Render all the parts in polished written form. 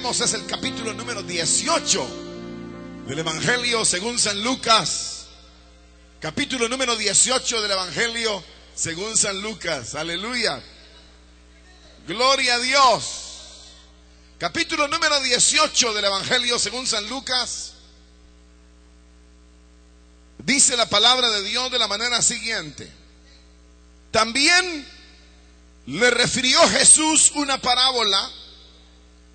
leemos es el capítulo número 18 del Evangelio según San Lucas. Capítulo número 18 del Evangelio según San Lucas. Aleluya. Gloria a Dios. Capítulo número 18 del Evangelio según San Lucas. Dice la palabra de Dios de la manera siguiente. También le refirió Jesús una parábola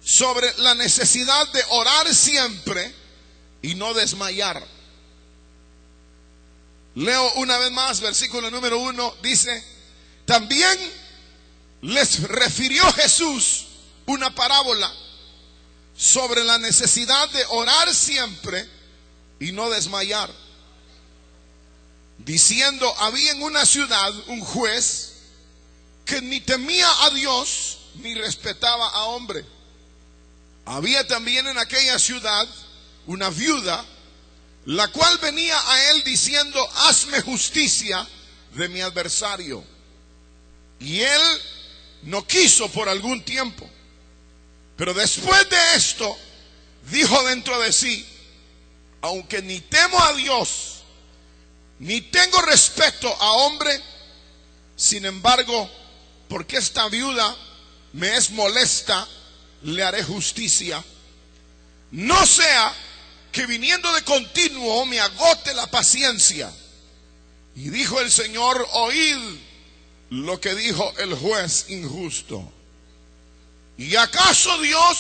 sobre la necesidad de orar siempre y no desmayar. Leo una vez más, versículo número 1, dice: también les refirió Jesús una parábola sobre la necesidad de orar siempre y no desmayar, diciendo: había en una ciudad un juez que ni temía a Dios ni respetaba a hombre. Había también en aquella ciudad una viuda, la cual venía a él diciendo: hazme justicia de mi adversario. Y él no quiso por algún tiempo. Pero después de esto, dijo dentro de sí: aunque ni temo a Dios, ni tengo respeto a hombre, sin embargo, porque esta viuda me es molesta, le haré justicia. No sea que viniendo de continuo me agote la paciencia. Y dijo el Señor: oíd lo que dijo el juez injusto. ¿Y acaso Dios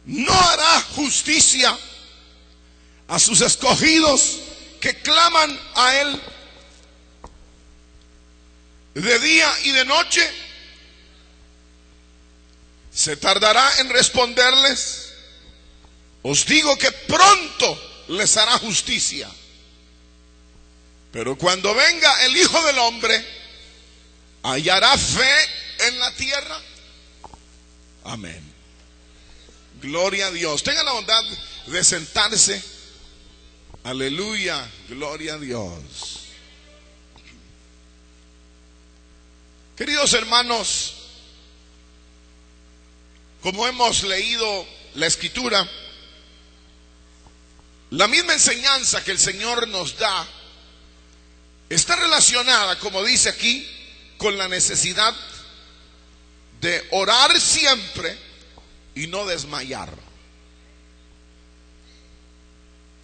no hará justicia a sus escogidos que claman a Él de día y de noche? ¿Se tardará en responderles? Os digo que pronto les hará justicia. Pero cuando venga el Hijo del Hombre, ¿hallará fe en la tierra? Amén. Gloria a Dios. Tenga la bondad de sentarse. Aleluya. Gloria a Dios. Queridos hermanos, como hemos leído la Escritura, la misma enseñanza que el Señor nos da está relacionada, como dice aquí, con la necesidad de orar siempre y no desmayar.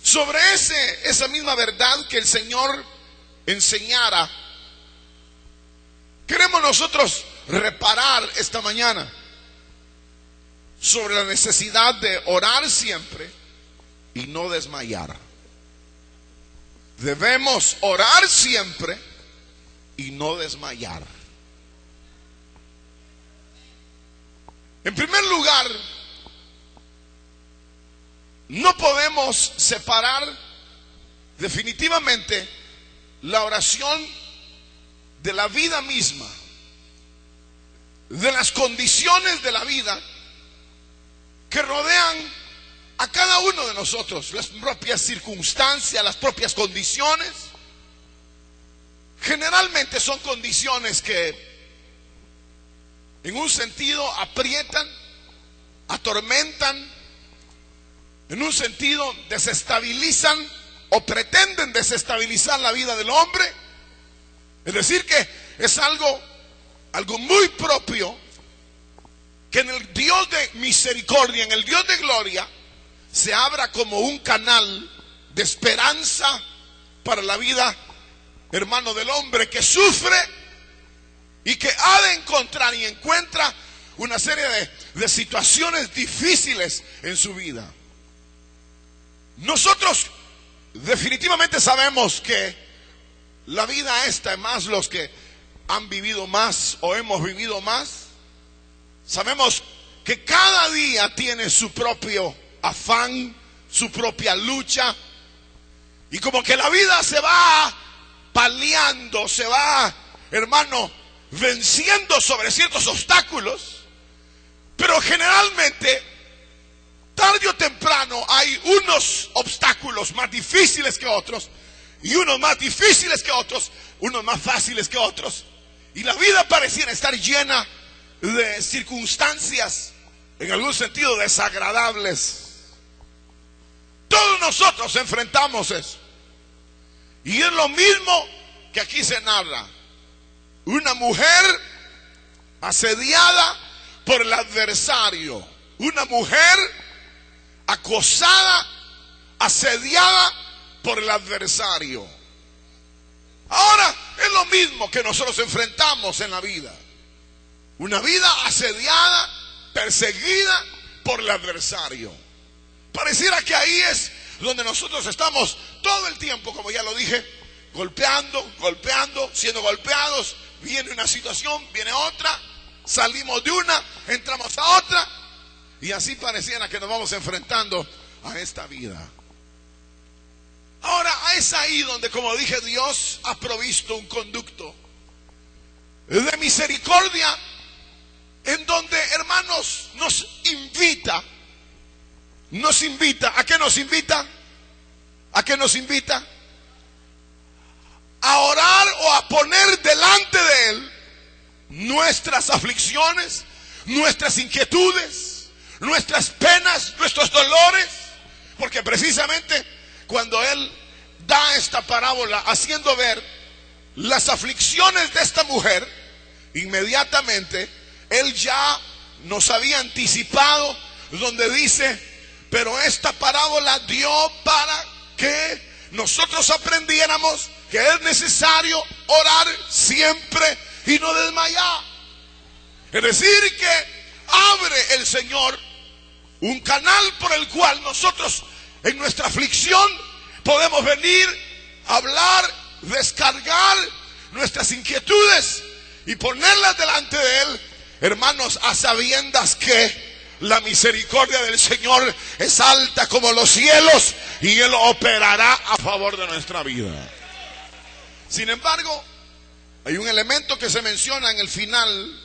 Sobre esa misma verdad que el Señor enseñara, queremos nosotros reparar esta mañana sobre la necesidad de orar siempre y no desmayar. Debemos orar siempre y no desmayar. En primer lugar, no podemos separar definitivamente la oración de la vida misma, de las condiciones de la vida que rodean a cada uno de nosotros, las propias circunstancias, las propias condiciones. Generalmente son condiciones que en un sentido aprietan, atormentan, en un sentido desestabilizan o pretenden desestabilizar la vida del hombre. Es decir, que es algo muy propio, que en el Dios de misericordia, en el Dios de gloria, se abra como un canal de esperanza para la vida, hermano, del hombre que sufre y que ha de encontrar y encuentra una serie de situaciones difíciles en su vida. Nosotros definitivamente sabemos que la vida esta, más los que han vivido más o hemos vivido más, sabemos que cada día tiene su propio afán, su propia lucha, y como que la vida se va paliando, se va, hermano, venciendo sobre ciertos obstáculos, pero generalmente tarde o temprano hay unos obstáculos más difíciles que otros, y unos más difíciles que otros, unos más fáciles que otros, y la vida pareciera estar llena de circunstancias en algún sentido desagradables. Todos nosotros enfrentamos eso. Y es lo mismo que aquí se narra. Una mujer asediada por el adversario. Una mujer acosada, asediada por el adversario. Ahora es lo mismo que nosotros enfrentamos en la vida. Una vida asediada, perseguida por el adversario. Pareciera que ahí es donde nosotros estamos todo el tiempo, como ya lo dije, golpeando, siendo golpeados. Viene una situación, viene otra, salimos de una, entramos a otra, y así pareciera que nos vamos enfrentando a esta vida. Ahora es ahí donde, como dije, Dios ha provisto un conducto de misericordia, en donde, hermanos, nos invita. ¿A qué nos invita? ¿A qué nos invita? A orar o a poner delante de Él nuestras aflicciones, nuestras inquietudes, nuestras penas, nuestros dolores. Porque precisamente cuando Él da esta parábola haciendo ver las aflicciones de esta mujer, inmediatamente Él ya nos había anticipado, donde dice: pero esta parábola dio para que nosotros aprendiéramos que es necesario orar siempre y no desmayar. Es decir, que abre el Señor un canal por el cual nosotros en nuestra aflicción podemos venir, hablar, descargar nuestras inquietudes y ponerlas delante de Él, hermanos, a sabiendas que la misericordia del Señor es alta como los cielos y Él operará a favor de nuestra vida. Sin embargo, hay un elemento que se menciona en el final,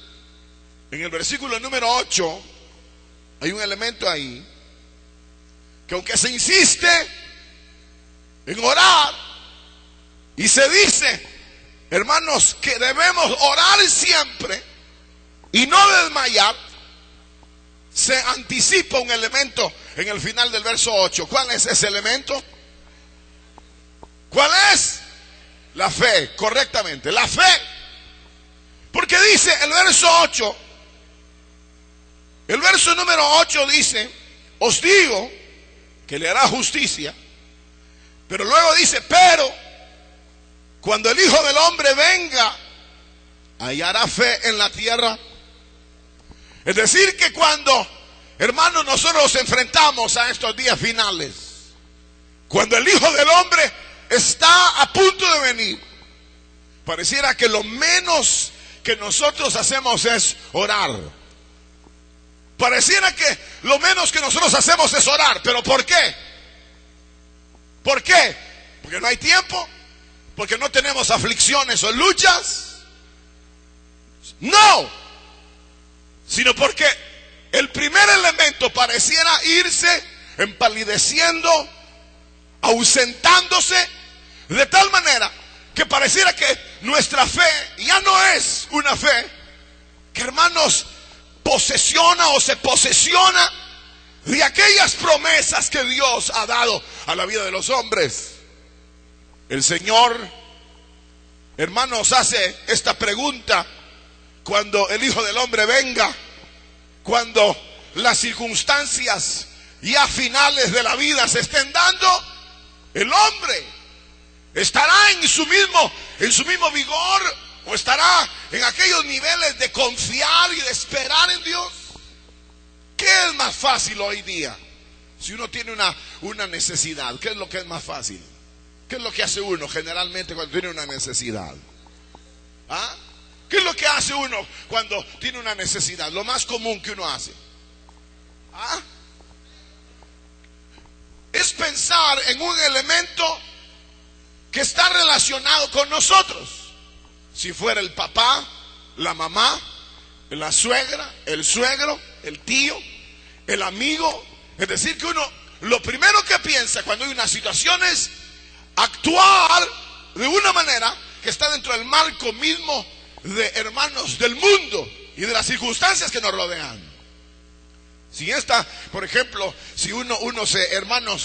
en el versículo número 8, hay un elemento ahí, que aunque se insiste en orar, y se dice, hermanos, que debemos orar siempre y no desmayar, se anticipa un elemento en el final del verso 8. ¿Cuál es ese elemento? ¿Cuál es? La fe, correctamente, la fe. Porque dice el verso 8, el verso número 8 dice: os digo que le hará justicia. Pero luego dice: pero cuando el Hijo del Hombre venga, hallará fe en la tierra. Es decir, que cuando, hermanos, nosotros nos enfrentamos a estos días finales, cuando el Hijo del Hombre está a punto de venir, pareciera que lo menos que nosotros hacemos es orar. Pareciera que lo menos que nosotros hacemos es orar. ¿Pero por qué? ¿Por qué? Porque no hay tiempo, porque no tenemos aflicciones o luchas. No, sino porque el primer elemento pareciera irse empalideciendo, ausentándose, de tal manera que pareciera que nuestra fe ya no es una fe que, hermanos, posesiona o se posesiona de aquellas promesas que Dios ha dado a la vida de los hombres. El Señor, hermanos, hace esta pregunta: cuando el Hijo del Hombre venga, cuando las circunstancias ya finales de la vida se estén dando, el hombre estará en su mismo vigor, o estará en aquellos niveles de confiar y de esperar en Dios. ¿Qué es más fácil hoy día? Si uno tiene una necesidad, ¿qué es lo que es más fácil? ¿Qué es lo que hace uno generalmente cuando tiene una necesidad? ¿Ah? ¿Qué es lo que hace uno cuando tiene una necesidad? Lo más común que uno hace. ¿Ah? Es pensar en un elemento que está relacionado con nosotros. Si fuera el papá, la mamá, la suegra, el suegro, el tío, el amigo. Es decir, que uno lo primero que piensa cuando hay una situación es actuar de una manera que está dentro del marco mismo de, hermanos, del mundo y de las circunstancias que nos rodean. Si esta, por ejemplo, si uno se, hermanos,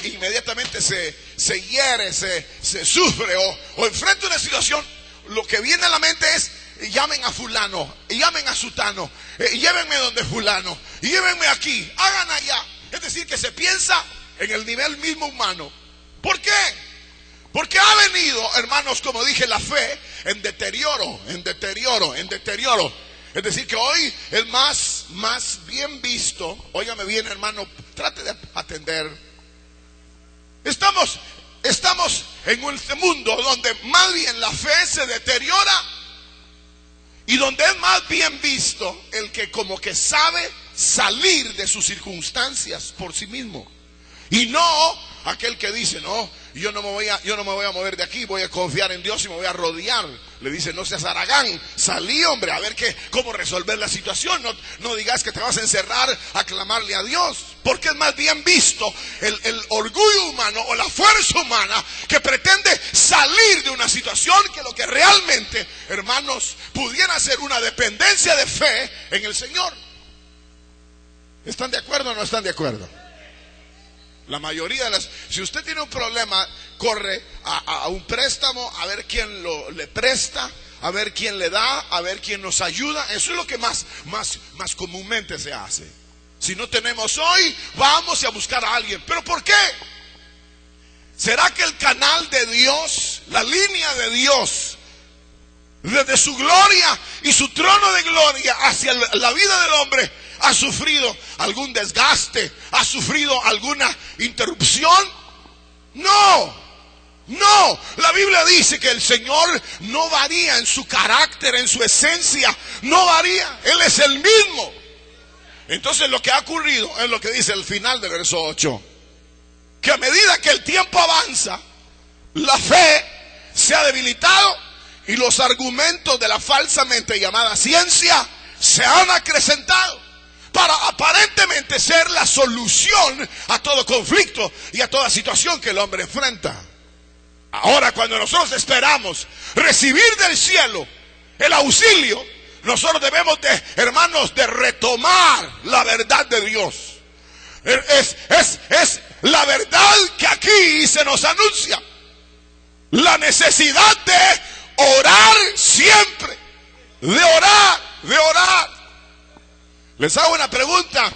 inmediatamente se hiere, se sufre o enfrenta una situación, lo que viene a la mente es: llamen a fulano, llamen a sutano, llévenme donde fulano, llévenme aquí, hagan allá. Es decir, que se piensa en el nivel mismo humano. ¿Por qué? Porque ha venido, hermanos, como dije, la fe en deterioro. Es decir, que hoy el más bien visto, óigame bien, hermano, trate de atender. Estamos en un mundo donde más bien la fe se deteriora y donde es más bien visto el que como que sabe salir de sus circunstancias por sí mismo, y no aquel que dice: no, yo no me voy a mover de aquí, voy a confiar en Dios y me voy a rodear. Le dice: no seas haragán, salí, hombre, a ver cómo resolver la situación. No digas que te vas a encerrar a clamarle a Dios, porque es más bien visto el orgullo humano o la fuerza humana que pretende salir de una situación, que lo que realmente, hermanos, pudiera ser una dependencia de fe en el Señor. ¿Están de acuerdo o no están de acuerdo? La mayoría de si usted tiene un problema, corre a un préstamo, a ver quién le presta, a ver quién le da, a ver quién nos ayuda. Eso es lo que más comúnmente se hace. Si no tenemos hoy, vamos a buscar a alguien. ¿Pero por qué? ¿Será que el canal de Dios, la línea de Dios, desde su gloria y su trono de gloria hacia la vida del hombre, ha sufrido algún desgaste, ha sufrido alguna interrupción? No, la Biblia dice que el Señor no varía en su carácter, en su esencia, no varía, Él es el mismo. Entonces lo que ha ocurrido es lo que dice el final del verso 8, que a medida que el tiempo avanza, la fe se ha debilitado y los argumentos de la falsamente llamada ciencia se han acrecentado, para aparentemente ser la solución a todo conflicto y a toda situación que el hombre enfrenta. Ahora, cuando nosotros esperamos recibir del cielo el auxilio, nosotros debemos hermanos, de retomar la verdad de Dios. Es la verdad que aquí se nos anuncia. La necesidad de orar siempre, de orar. Les hago una pregunta: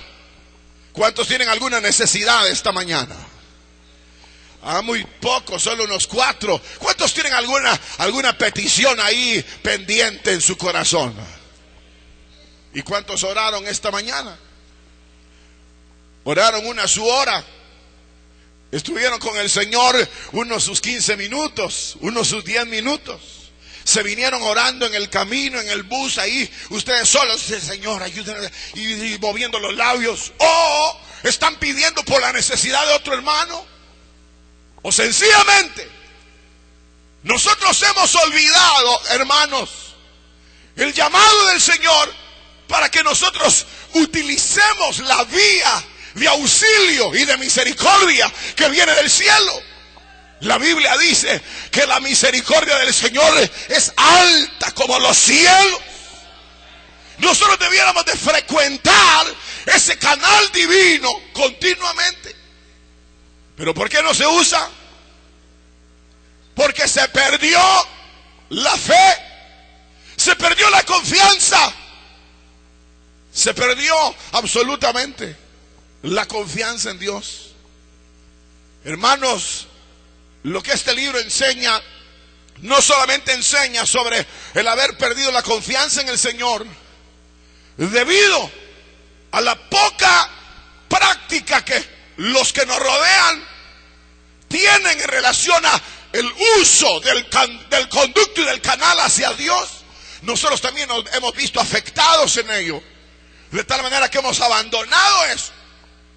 ¿cuántos tienen alguna necesidad esta mañana? Muy pocos, solo unos 4. ¿Cuántos tienen alguna petición ahí pendiente en su corazón? ¿Y cuántos oraron esta mañana? Oraron una su hora. Estuvieron con el Señor sus 15 minutos, sus 10 minutos. Se vinieron orando en el camino, en el bus, ahí ustedes solos, Señor, ayúdenme, y moviendo los labios. O están pidiendo por la necesidad de otro hermano. O sencillamente nosotros hemos olvidado, hermanos, el llamado del Señor para que nosotros utilicemos la vía de auxilio y de misericordia que viene del cielo. La Biblia dice que la misericordia del Señor es alta como los cielos. Nosotros debiéramos de frecuentar ese canal divino continuamente. ¿Pero por qué no se usa? Porque se perdió la fe, se perdió la confianza, se perdió absolutamente la confianza en Dios. Hermanos, lo que este libro enseña, no solamente enseña sobre el haber perdido la confianza en el Señor, debido a la poca práctica que los que nos rodean tienen en relación a el uso del conducto y del canal hacia Dios. Nosotros también nos hemos visto afectados en ello, de tal manera que hemos abandonado eso.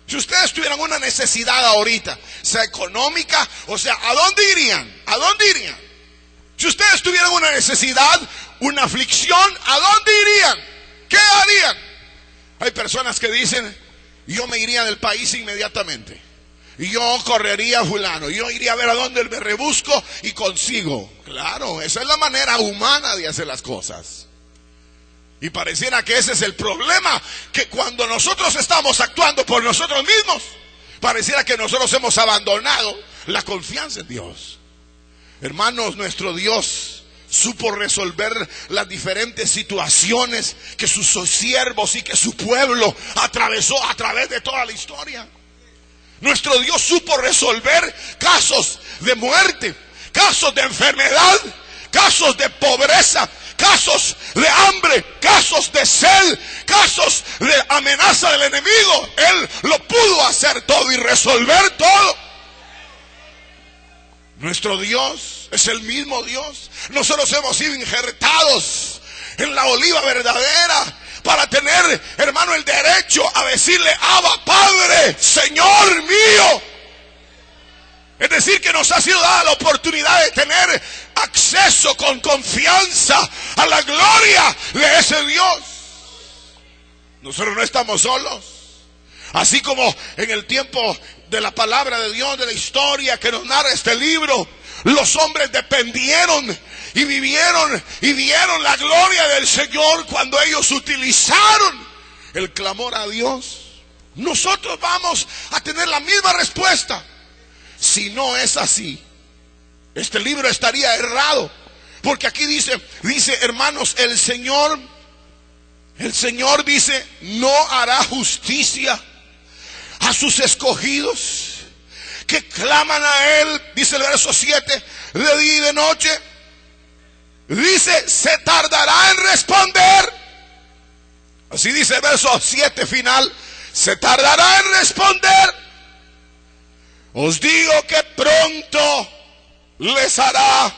Si ustedes tuvieran una necesidad ahorita, sea económica, o sea, ¿a dónde irían? ¿A dónde irían? Si ustedes tuvieran una necesidad, una aflicción, ¿a dónde irían? ¿Qué harían? Hay personas que dicen: yo me iría del país inmediatamente, y yo correría a fulano, yo iría a ver a dónde me rebusco y consigo. Claro, esa es la manera humana de hacer las cosas. Y pareciera que ese es el problema, que cuando nosotros estamos actuando por nosotros mismos, pareciera que nosotros hemos abandonado la confianza en Dios. Hermanos, nuestro Dios supo resolver las diferentes situaciones que sus siervos y que su pueblo atravesó a través de toda la historia. Nuestro Dios supo resolver casos de muerte, casos de enfermedad, casos de pobreza, casos de hambre, casos de sed, casos de amenaza del enemigo. Él lo pudo hacer todo y resolver todo. Nuestro Dios es el mismo Dios. Nosotros hemos sido injertados en la oliva verdadera para tener, hermano, el derecho a decirle: Abba, Padre, Señor mío. Es decir, que nos ha sido dada la oportunidad de tener acceso con confianza a la gloria de ese Dios. Nosotros no estamos solos. Así como en el tiempo de la palabra de Dios, de la historia que nos narra este libro, los hombres dependieron y vivieron y vieron la gloria del Señor cuando ellos utilizaron el clamor a Dios. Nosotros vamos a tener la misma respuesta. Si no es así, este libro estaría errado, porque aquí dice, hermanos, el Señor dice: no hará justicia a sus escogidos que claman a Él. Dice el verso 7, de día y de noche. Dice: se tardará en responder. Así dice el verso 7 final: se tardará en responder. Os digo que pronto les hará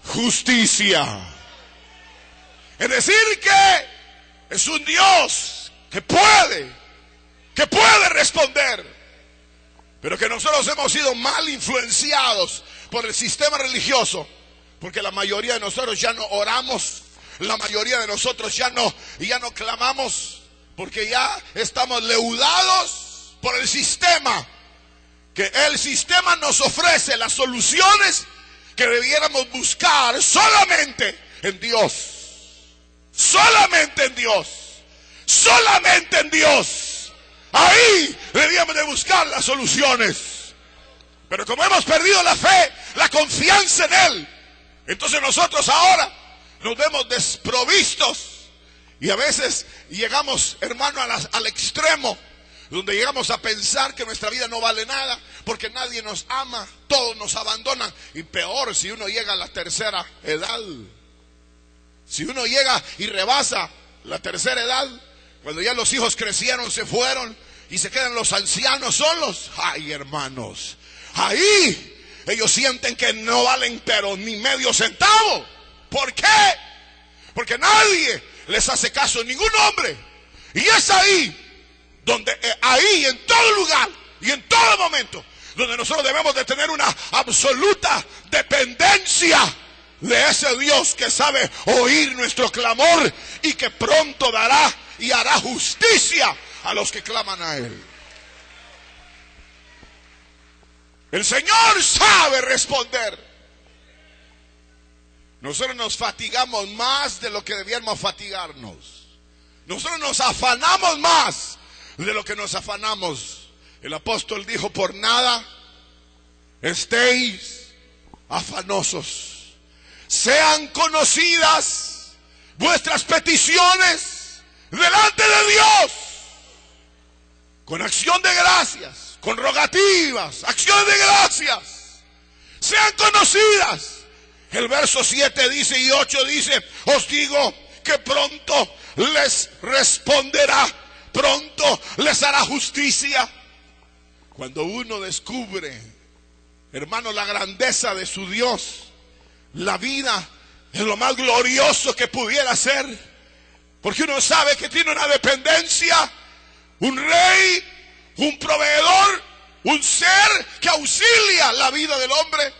justicia. Es decir, que es un Dios que puede responder. Pero que nosotros hemos sido mal influenciados por el sistema religioso, porque la mayoría de nosotros ya no oramos, la mayoría de nosotros ya no clamamos, porque ya estamos leudados por el sistema. Que el sistema nos ofrece las soluciones que debiéramos buscar solamente en Dios. Solamente en Dios. Solamente en Dios. Ahí debíamos de buscar las soluciones. Pero como hemos perdido la fe, la confianza en Él, entonces nosotros ahora nos vemos desprovistos. Y a veces llegamos, hermano, al extremo, donde llegamos a pensar que nuestra vida no vale nada, porque nadie nos ama, todos nos abandonan. Y peor si uno llega a la tercera edad. Si uno llega y rebasa la tercera edad, cuando ya los hijos crecieron, se fueron y se quedan los ancianos solos. Ay, hermanos, ahí ellos sienten que no valen pero ni medio centavo. ¿Por qué? Porque nadie les hace caso, ningún hombre. Y es ahí donde, ahí en todo lugar y en todo momento, donde nosotros debemos de tener una absoluta dependencia de ese Dios que sabe oír nuestro clamor y que pronto dará y hará justicia a los que claman a Él. El Señor sabe responder. Nosotros nos fatigamos más de lo que debíamos fatigarnos. Nosotros nos afanamos más de lo que nos afanamos. El apóstol dijo: por nada estéis afanosos, sean conocidas vuestras peticiones delante de Dios con acción de gracias, con rogativas, acciones de gracias, sean conocidas. El verso 7 dice y 8 dice: os digo que pronto les responderá, pronto les hará justicia. Cuando uno descubre, hermano, la grandeza de su Dios, la vida es lo más glorioso que pudiera ser, porque uno sabe que tiene una dependencia, un rey, un proveedor, un ser que auxilia la vida del hombre,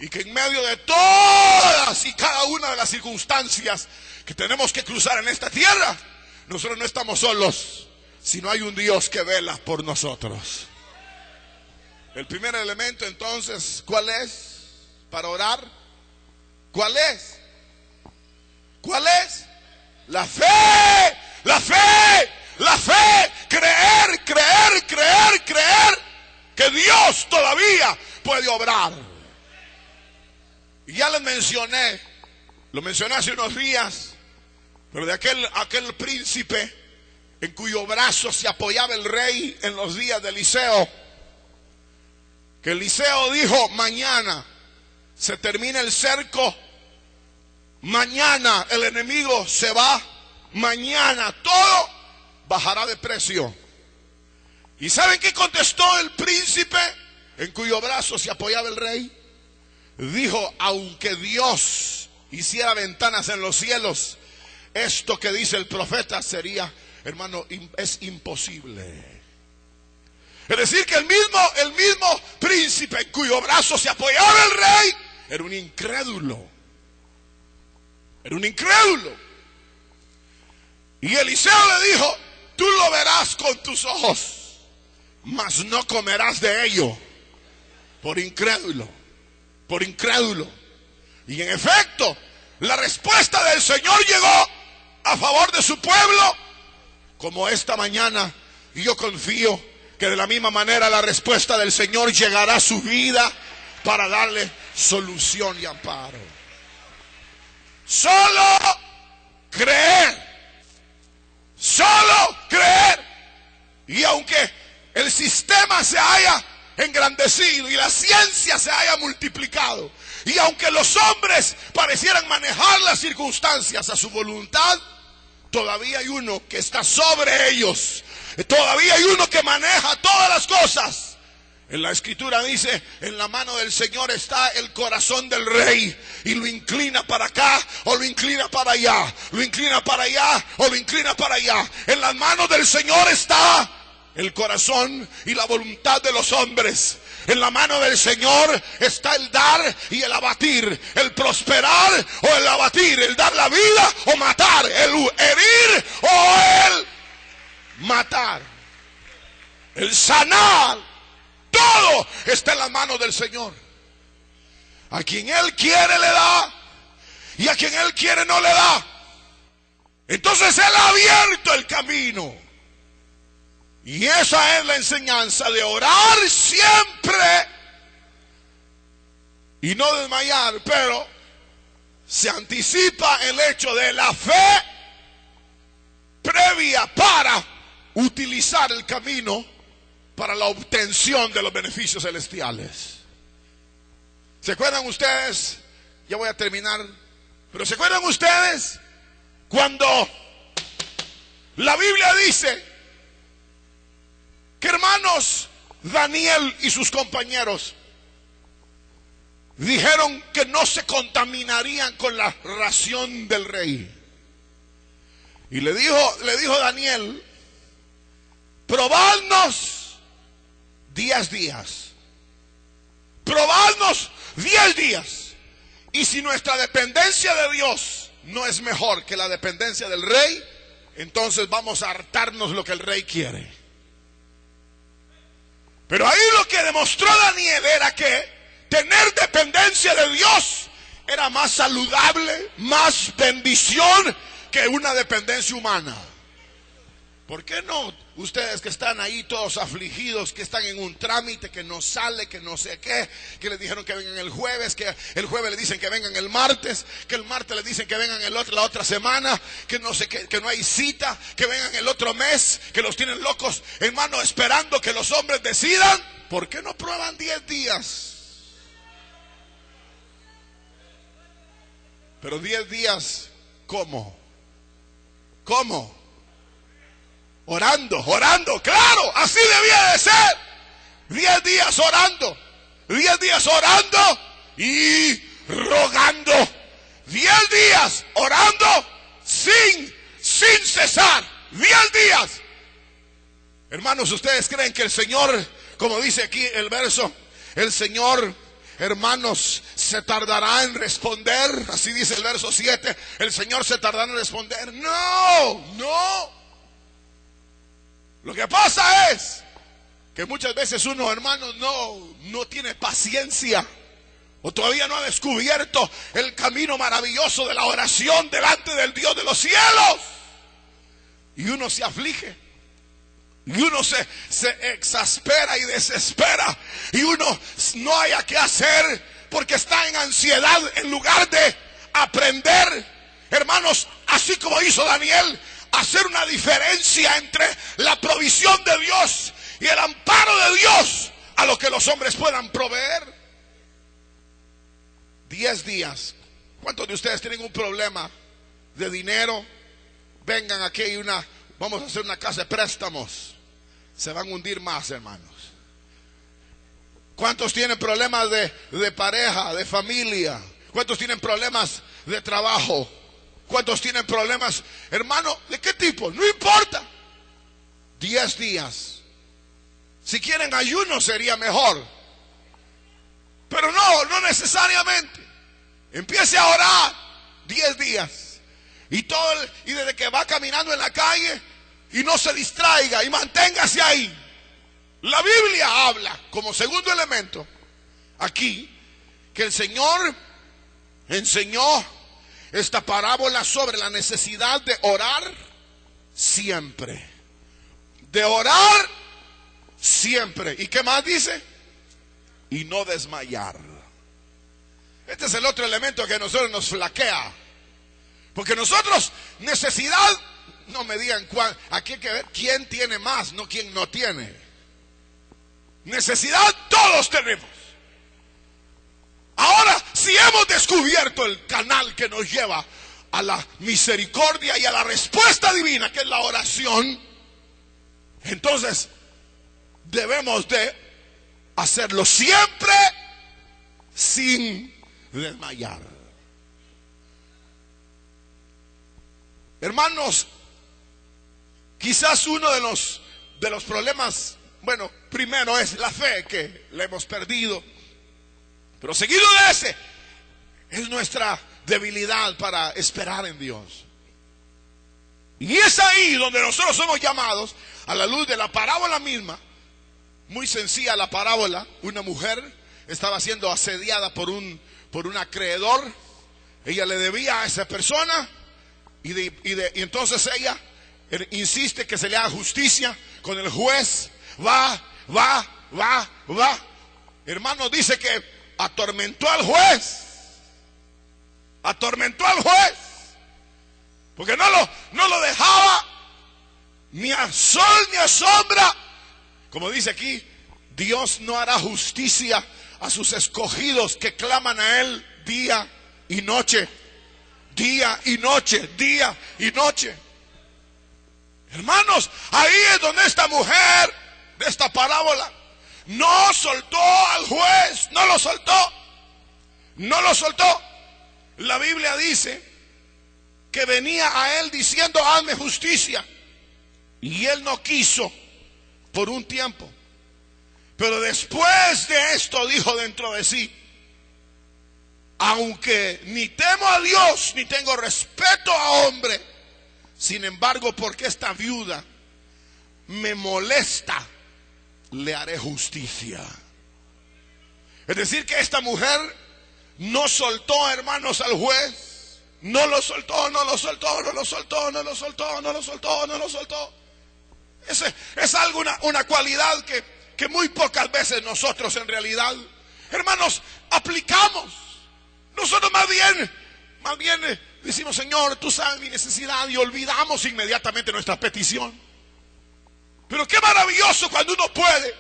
y que en medio de todas y cada una de las circunstancias que tenemos que cruzar en esta tierra, nosotros no estamos solos, sino hay un Dios que vela por nosotros. El primer elemento, entonces, ¿cuál es? Para orar, ¿cuál es? ¿Cuál es? La fe, la fe, la fe. Creer, creer, creer, creer que Dios todavía puede obrar. Y ya les mencioné, lo mencioné hace unos días, pero de aquel príncipe en cuyo brazo se apoyaba el rey en los días de Eliseo, que Eliseo dijo: mañana se termina el cerco, mañana el enemigo se va, mañana todo bajará de precio. ¿Y saben qué contestó el príncipe en cuyo brazo se apoyaba el rey? Dijo: aunque Dios hiciera ventanas en los cielos, esto que dice el profeta sería, hermano, es imposible. Es decir, que el mismo príncipe en cuyo brazo se apoyaba el rey era un incrédulo. Era un incrédulo. Y Eliseo le dijo: tú lo verás con tus ojos, mas no comerás de ello. Por incrédulo, por incrédulo. Y en efecto, la respuesta del Señor llegó a favor de su pueblo, como esta mañana. Y yo confío que de la misma manera la respuesta del Señor llegará a su vida para darle solución y amparo. Solo creer. Solo creer. Y aunque el sistema se haya engrandecido y la ciencia se haya multiplicado, y aunque los hombres parecieran manejar las circunstancias a su voluntad, todavía hay uno que está sobre ellos. Todavía hay uno que maneja todas las cosas. En la escritura dice: en la mano del Señor está el corazón del rey, y lo inclina para acá o lo inclina para allá, lo inclina para allá o lo inclina para allá. En las manos del Señor está el corazón y la voluntad de los hombres. En la mano del Señor está el dar y el abatir, el prosperar o el abatir, el dar la vida o matar, el herir o el matar, el sanar. Todo está en las manos del Señor. A quien Él quiere le da, y a quien Él quiere no le da. Entonces Él ha abierto el camino. Y esa es la enseñanza de orar siempre y no desmayar. Pero se anticipa el hecho de la fe previa para utilizar el camino para la obtención de los beneficios celestiales. ¿Se acuerdan ustedes? Ya voy a terminar. Pero ¿se acuerdan ustedes cuando la Biblia dice que, hermanos, Daniel y sus compañeros dijeron que no se contaminarían con la ración del rey? Y le dijo Daniel: probadnos 10 días. Probadnos 10 días. Y si nuestra dependencia de Dios no es mejor que la dependencia del rey, entonces vamos a hartarnos lo que el rey quiere. Pero ahí lo que demostró Daniel era que tener dependencia de Dios era más saludable, más bendición que una dependencia humana. ¿Por qué no? Ustedes que están ahí todos afligidos, que están en un trámite, que no sale, que no sé qué, que les dijeron que vengan el jueves, que el jueves le dicen que vengan el martes, que el martes les dicen que vengan la otra semana, que no sé qué, que no hay cita, que vengan el otro mes, que los tienen locos, hermano, esperando que los hombres decidan. ¿Por qué no prueban 10 días? Pero 10 días, ¿cómo? ¿Cómo? Orando, claro, así debía de ser. 10 días orando, 10 días orando y rogando. 10 días orando sin cesar. 10 días. Hermanos, ¿ustedes creen que el Señor, como dice aquí el verso, el Señor, hermanos, se tardará en responder? Así dice el verso 7, el Señor se tardará en responder. No. Lo que pasa es que muchas veces uno, hermano, no tiene paciencia o todavía no ha descubierto el camino maravilloso de la oración delante del Dios de los cielos. Y uno se aflige, y uno se exaspera y desespera, y uno no haya qué hacer porque está en ansiedad en lugar de aprender, hermanos, así como hizo Daniel, hacer una diferencia entre la provisión de Dios y el amparo de Dios a lo que los hombres puedan proveer. 10 días. ¿Cuántos de ustedes tienen un problema de dinero? Vengan aquí y vamos a hacer una casa de préstamos. Se van a hundir más, hermanos. ¿Cuántos tienen problemas de pareja, de familia? ¿Cuántos tienen problemas de trabajo? ¿Cuántos tienen problemas, hermano? ¿De qué tipo? No importa. 10 días. Si quieren ayuno sería mejor. Pero no necesariamente. Empiece a orar 10 días. Y desde que va caminando en la calle, y no se distraiga, y manténgase ahí. La Biblia habla como segundo elemento aquí que el Señor enseñó esta parábola sobre la necesidad de orar siempre. De orar siempre. ¿Y qué más dice? Y no desmayar. Este es el otro elemento que a nosotros nos flaquea. Porque nosotros, necesidad, no me digan aquí hay que ver quién tiene más, no quién no tiene. Necesidad todos tenemos. Ahora, si hemos descubierto el canal que nos lleva a la misericordia y a la respuesta divina, que es la oración, entonces debemos de hacerlo siempre sin desmayar. Hermanos, quizás uno de los problemas, bueno, primero es la fe, que la hemos perdido. Pero seguido de ese, es nuestra debilidad para esperar en Dios. Y es ahí donde nosotros somos llamados, a la luz de la parábola misma. Muy sencilla la parábola. Una mujer estaba siendo asediada por un acreedor. Ella le debía a esa persona. Y entonces ella insiste que se le haga justicia con el juez. Va. Hermano, dice que atormentó al juez. Porque no lo dejaba ni a sol ni a sombra. Como dice aquí, Dios no hará justicia a sus escogidos que claman a Él día y noche. Día y noche, día y noche. Hermanos, ahí es donde esta mujer de esta parábola no soltó al juez, no lo soltó. La Biblia dice que venía a él diciendo: hazme justicia. Y él no quiso por un tiempo. Pero después de esto dijo dentro de sí: aunque ni temo a Dios ni tengo respeto a hombre, sin embargo, porque esta viuda me molesta, le haré justicia. Es decir, que esta mujer no soltó, hermanos, al juez. No lo soltó. Es algo, una cualidad que muy pocas veces nosotros en realidad, hermanos, aplicamos. Nosotros más bien decimos: Señor, tú sabes mi necesidad, y olvidamos inmediatamente nuestra petición. Pero qué maravilloso cuando uno puede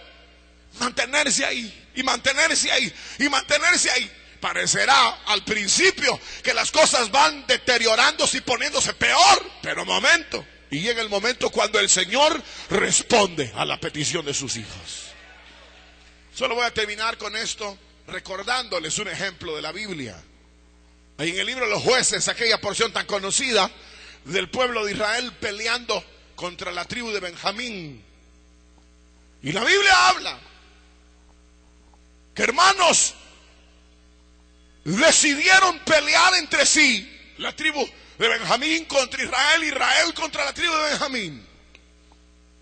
mantenerse ahí, y mantenerse ahí, y mantenerse ahí. Parecerá al principio que las cosas van deteriorándose y poniéndose peor, pero momento. Y llega el momento cuando el Señor responde a la petición de sus hijos. Solo voy a terminar con esto recordándoles un ejemplo de la Biblia. Ahí en el libro de los Jueces, aquella porción tan conocida del pueblo de Israel peleando contra la tribu de Benjamín. Y la Biblia habla que, hermanos, decidieron pelear entre sí, la tribu de Benjamín contra Israel, Israel contra la tribu de Benjamín.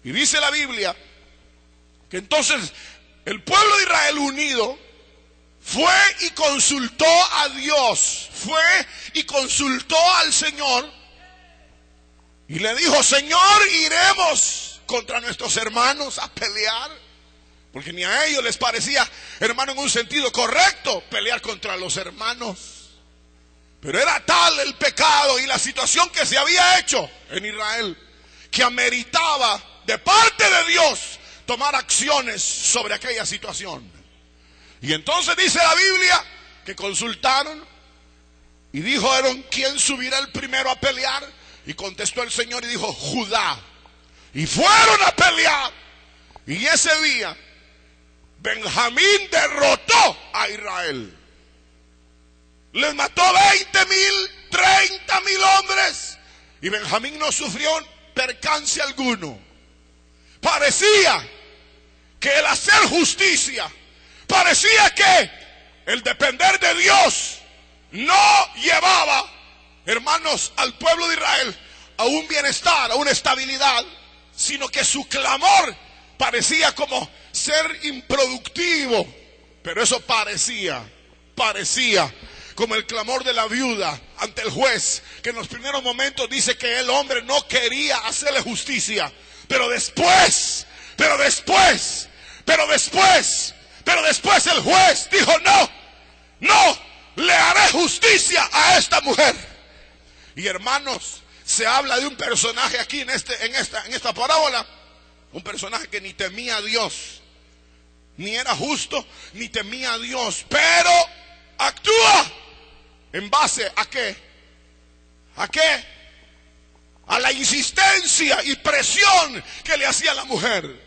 Y dice la Biblia que entonces el pueblo de Israel unido fue y consultó a Dios, fue y consultó al Señor y le dijo: Señor, iremos contra nuestros hermanos a pelear, porque ni a ellos les parecía, hermano, en un sentido correcto pelear contra los hermanos, pero era tal el pecado y la situación que se había hecho en Israel que ameritaba de parte de Dios tomar acciones sobre aquella situación. Y entonces dice la Biblia que consultaron y dijeron: ¿quién subirá el primero a pelear? Y contestó el Señor y dijo: Judá. Y fueron a pelear. Y ese día Benjamín derrotó a Israel. Les mató 20,000, 30,000 hombres. Y Benjamín no sufrió percance alguno. Parecía que el hacer justicia, parecía que el depender de Dios no llevaba, hermanos, al pueblo de Israel a un bienestar, a una estabilidad, sino que su clamor parecía como ser improductivo. Pero eso parecía como el clamor de la viuda ante el juez, que en los primeros momentos dice que el hombre no quería hacerle justicia, pero después el juez dijo: no le haré justicia a esta mujer. Y hermanos, se habla de un personaje aquí en esta parábola, un personaje que ni temía a Dios, ni era justo, ni temía a Dios, pero actúa en base ¿a qué? ¿A qué? A la insistencia y presión que le hacía la mujer.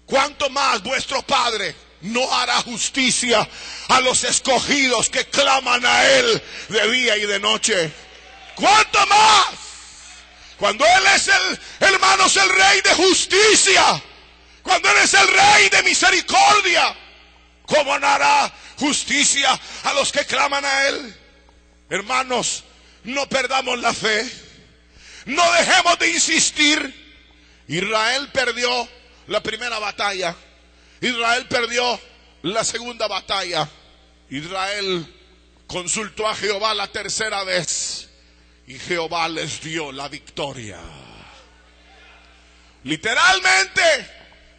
¿Cuánto más vuestro Padre no hará justicia a los escogidos que claman a Él de día y de noche? ¿Cuánto más? Cuando Él es hermanos, el Rey de justicia, cuando Él es el Rey de misericordia, ¿cómo no hará justicia a los que claman a Él? Hermanos, no perdamos la fe, no dejemos de insistir. Israel perdió la primera batalla, Israel perdió la segunda batalla, Israel consultó a Jehová la tercera vez y Jehová les dio la victoria. Literalmente,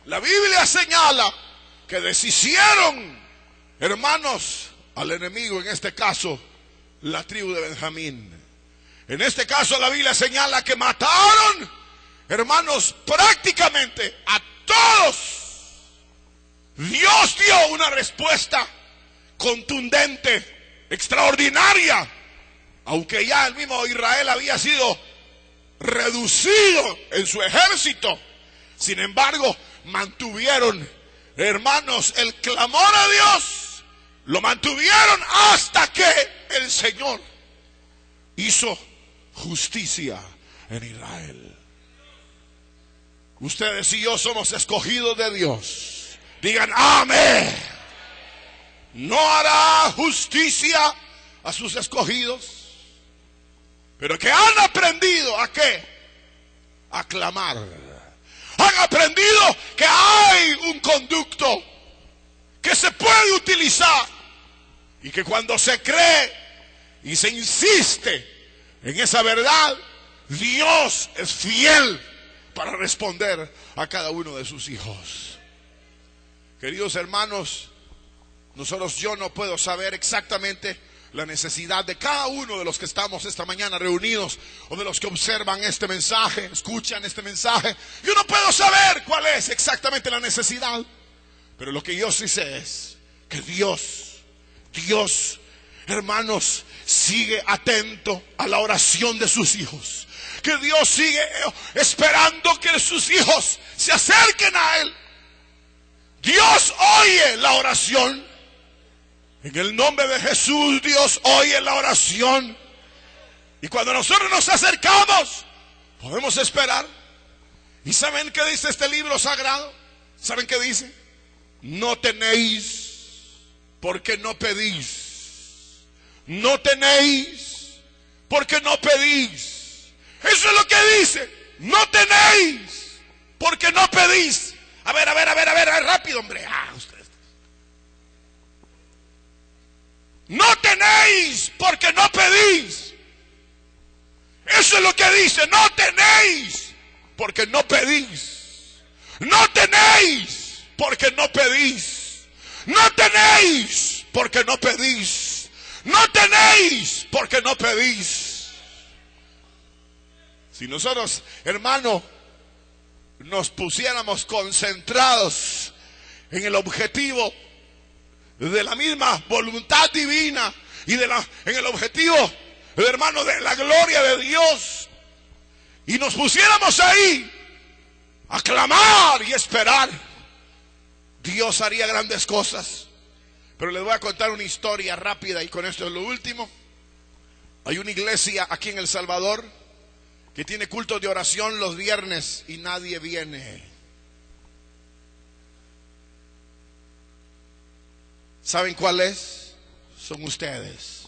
la Biblia señala que deshicieron, hermanos, al enemigo, en este caso, la tribu de Benjamín. En este caso, la Biblia señala que mataron, hermanos, prácticamente a todos. Dios dio una respuesta contundente, extraordinaria, aunque ya el mismo Israel había sido reducido en su ejército. Sin embargo, mantuvieron, hermanos, el clamor a Dios, lo mantuvieron hasta que el Señor hizo justicia en Israel. Ustedes y yo somos escogidos de Dios. Digan amén. No hará justicia a sus escogidos, pero que han aprendido ¿a qué? A clamar. Han aprendido que hay un conducto que se puede utilizar y que cuando se cree y se insiste en esa verdad, Dios es fiel para responder a cada uno de sus hijos. Queridos hermanos, yo no puedo saber exactamente la necesidad de cada uno de los que estamos esta mañana reunidos, o de los que observan este mensaje, escuchan este mensaje. Yo no puedo saber cuál es exactamente la necesidad, pero lo que yo sí sé es que Dios, hermanos, sigue atento a la oración de sus hijos, que Dios sigue esperando que sus hijos se acerquen a Él. Dios oye la oración. En el nombre de Jesús, Dios oye la oración. Y cuando nosotros nos acercamos, podemos esperar. ¿Y saben qué dice este libro sagrado? ¿Saben qué dice? No tenéis porque no pedís. No tenéis porque no pedís. Eso es lo que dice. No tenéis porque no pedís. A ver, rápido, hombre. Ustedes. No tenéis porque no pedís. Eso es lo que dice. No tenéis porque no pedís. No tenéis porque no pedís. No tenéis porque no pedís. No tenéis porque no pedís. Si nosotros, hermano, nos pusiéramos concentrados en el objetivo de la misma voluntad divina y en el objetivo, hermano, de la gloria de Dios, y nos pusiéramos ahí a clamar y esperar, Dios haría grandes cosas. Pero les voy a contar una historia rápida y con esto es lo último. Hay una iglesia aquí en El Salvador que tiene cultos de oración los viernes y nadie viene. ¿Saben cuál es? Son ustedes.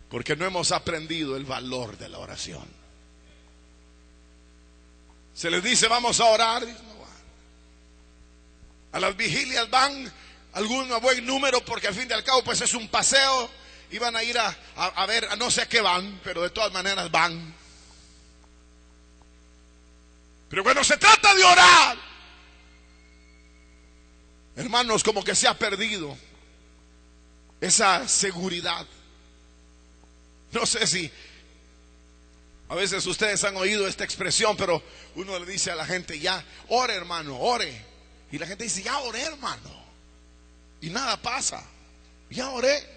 Porque no hemos aprendido el valor de la oración. Se les dice vamos a orar. A las vigilias van algún buen número porque al fin y al cabo pues es un paseo. Y van a ir a ver, a no sé a qué van, pero de todas maneras van. Pero cuando se trata de orar, hermanos, como que se ha perdido esa seguridad. No sé si a veces ustedes han oído esta expresión, pero uno le dice a la gente, ya, ore hermano, ore. Y la gente dice, ya oré hermano. Y nada pasa. Ya oré.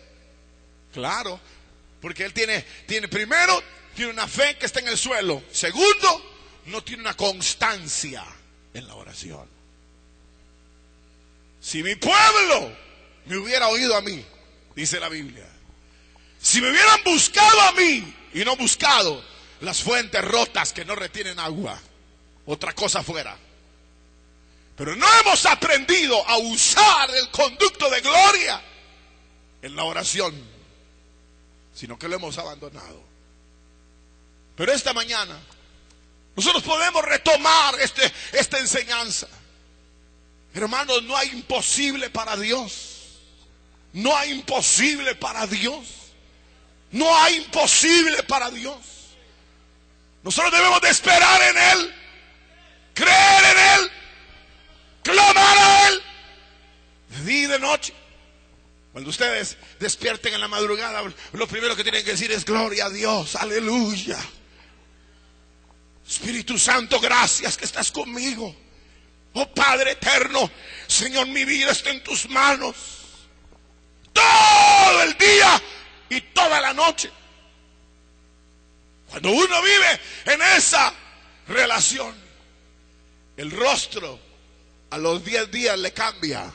Claro, porque él tiene primero, tiene una fe que está en el suelo. Segundo, no tiene una constancia en la oración. Si mi pueblo me hubiera oído a mí, dice la Biblia, si me hubieran buscado a mí y no buscado las fuentes rotas que no retienen agua, otra cosa fuera. Pero no hemos aprendido a usar el conducto de gloria en la oración, sino que lo hemos abandonado. Pero esta mañana nosotros podemos retomar esta enseñanza. Hermanos, no hay imposible para Dios. No hay imposible para Dios. No hay imposible para Dios. Nosotros debemos de esperar en Él, creer en Él, clamar a Él de día y de noche. Cuando ustedes despierten en la madrugada, lo primero que tienen que decir es gloria a Dios, aleluya. Espíritu Santo, gracias que estás conmigo. Oh Padre eterno, Señor, mi vida está en tus manos. Todo el día y toda la noche. Cuando uno vive en esa relación, el rostro a los 10 días le cambia.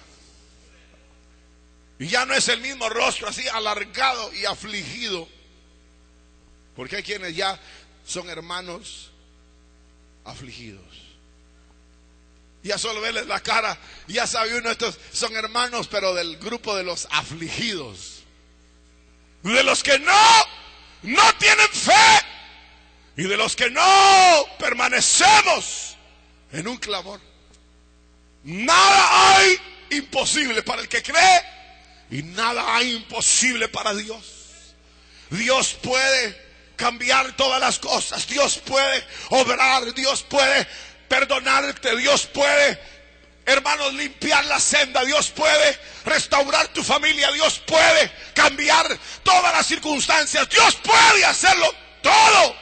Y ya no es el mismo rostro así alargado y afligido. Porque hay quienes ya son hermanos afligidos. Ya solo verles la cara, ya sabe uno, estos son hermanos, pero del grupo de los afligidos. De los que no tienen fe. Y de los que no permanecemos en un clamor. Nada hay imposible para el que cree. Y nada hay imposible para Dios. Dios puede cambiar todas las cosas. Dios puede obrar. Dios puede perdonarte. Dios puede, hermanos, limpiar la senda. Dios puede restaurar tu familia. Dios puede cambiar todas las circunstancias. Dios puede hacerlo todo.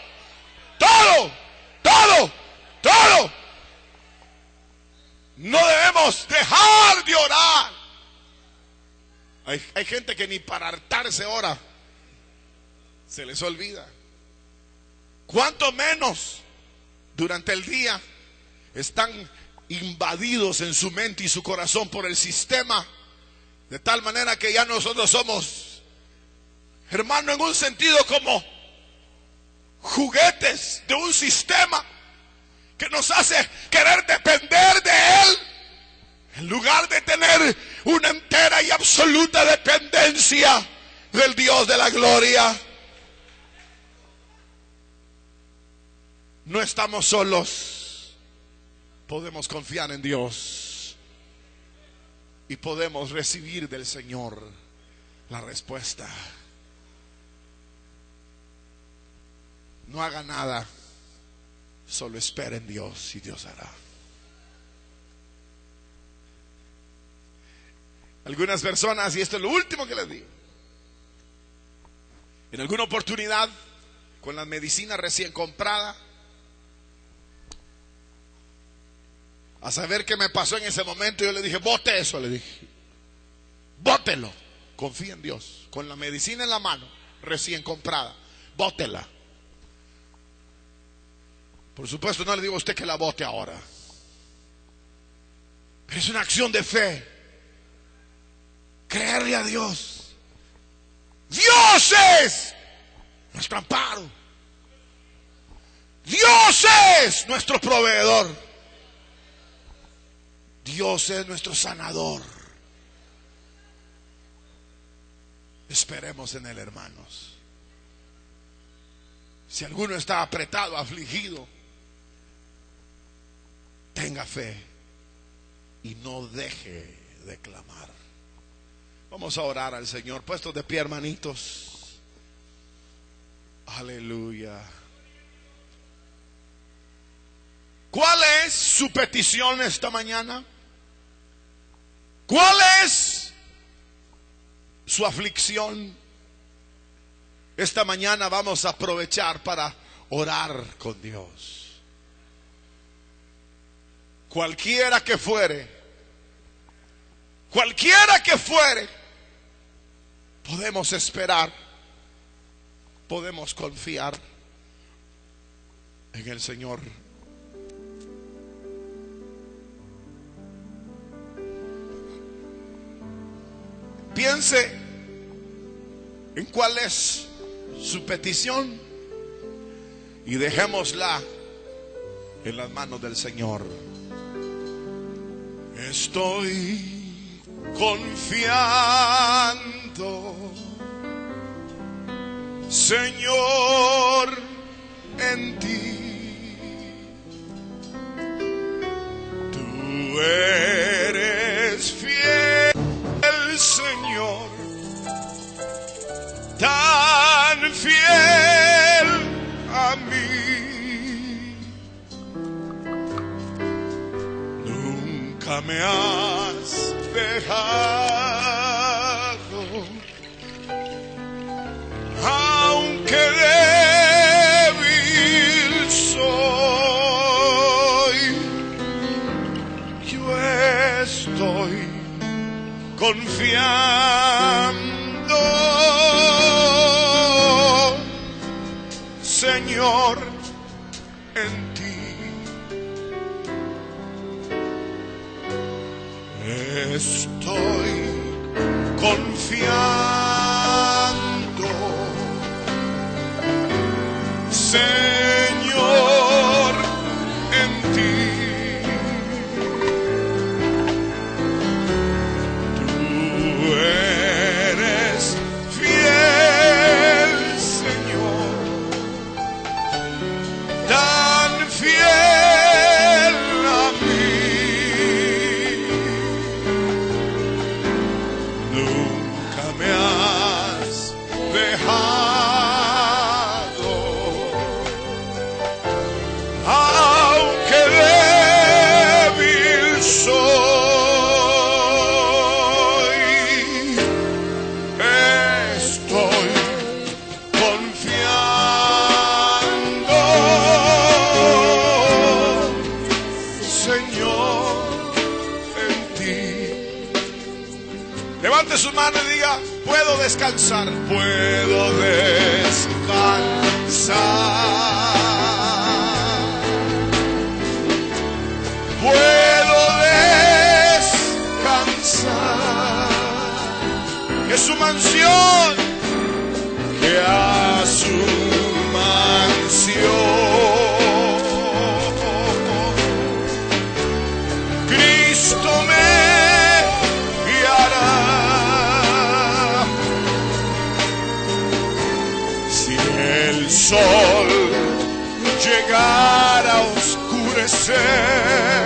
Todo. Todo. Todo. No debemos dejar de orar. Hay gente que ni para hartarse ora. Se les olvida. Cuánto menos durante el día están invadidos en su mente y su corazón por el sistema, de tal manera que ya nosotros somos, hermano, en un sentido como juguetes de un sistema que nos hace querer depender de él, en lugar de tener una entera y absoluta dependencia del Dios de la gloria. No estamos solos. Podemos confiar en Dios y podemos recibir del Señor la respuesta. No haga nada, solo espera en Dios y Dios hará. Algunas personas, y esto es lo último que les digo, en alguna oportunidad, con la medicina recién comprada, a saber qué me pasó en ese momento, yo le dije, bote eso, le dije, bótelo, confía en Dios, con la medicina en la mano, recién comprada, bótela. Por supuesto no le digo a usted que la bote ahora, pero es una acción de fe, creerle a Dios. Dios es nuestro amparo, Dios es nuestro proveedor, Dios es nuestro sanador. Esperemos en Él, hermanos. Si alguno está apretado, afligido, tenga fe y no deje de clamar. Vamos a orar al Señor, puestos de pie, hermanitos. Aleluya. ¿Cuál es su petición esta mañana? ¿Cuál es su aflicción? Esta mañana vamos a aprovechar para orar con Dios. Cualquiera que fuere, podemos esperar, podemos confiar en el Señor. Piense en cuál es su petición y dejémosla en las manos del Señor. Estoy confiando, Señor, en ti. Tú eres fiel, Señor, tan fiel a mí. Nunca me has dejado, aunque débil soy. Yo estoy confiando, Señor, en ti. Estoy confiando, Señor, en ti. Levante su mano y diga, puedo descansar. Puedo descansar. Puedo descansar. Es su mansión, que a su mansión Cristo me guiará. Si el sol llegara a oscurecer,